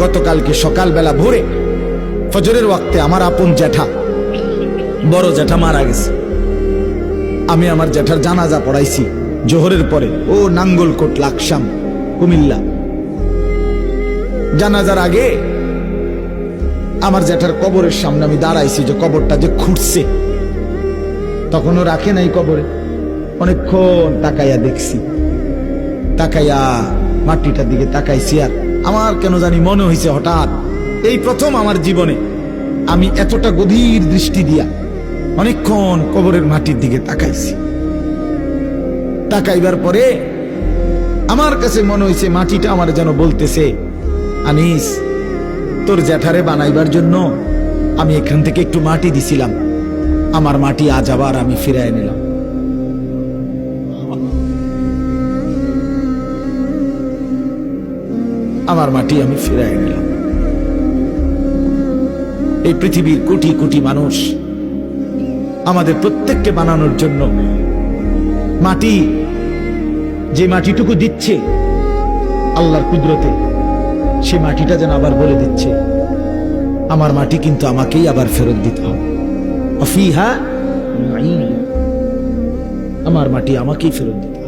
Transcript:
গতকালকে সকালবেলা ভোরে ফজরের ওয়াক্তে আমার আপন জ্যাঠা, বড় জ্যাঠা মারা গেছে। আমি আমার জ্যাঠার জানাজা পড়াইছি জোহরের পরে, ও নাঙ্গলকোট লাকসাম কুমিল্লা। জানাজার আগে আমার জ্যাঠার কবরের সামনে আমি দাঁড়াইছি, যে কবরটা যে খুঁড়ছে, তখনও রাখে নাই কবরে। অনেকক্ষণ তাকাইয়া দেখছি, তাকাইয়া মাটিটার দিকে তাকাইছি, আর আমার কেন জানি মনে হয়েছে হঠাৎ এই প্রথম আমার জীবনে আমি এতটা গভীর দৃষ্টি দিয়া অনেকক্ষণ কবরের মাটির দিকে তাকাইছি। তাকাইবার পরে আমার কাছে মনে হয়েছে মাটিটা আমার যেন বলতেছে, আনিস, তোর জ্যাঠারে বানাইবার জন্য আমি এখান থেকে একটু মাটি দিছিলাম, আমার মাটি আজ আবার আমি ফিরায় নিলাম। আমার মাটি আমি ফিরায় নিলাম। এই পৃথিবীর কোটি কোটি মানুষ আমাদের প্রত্যেককে বানানোর জন্য মাটি, যে মাটিটুকু দিচ্ছে আল্লাহর কুদরতে, সে মাটিটা যেন আবার বলে দিচ্ছে, আমার মাটি কিন্তু আমাকেই আবার ফেরত দিতে হবে। অফিহা, আমার মাটি আমাকেই ফেরত দিতে হবে।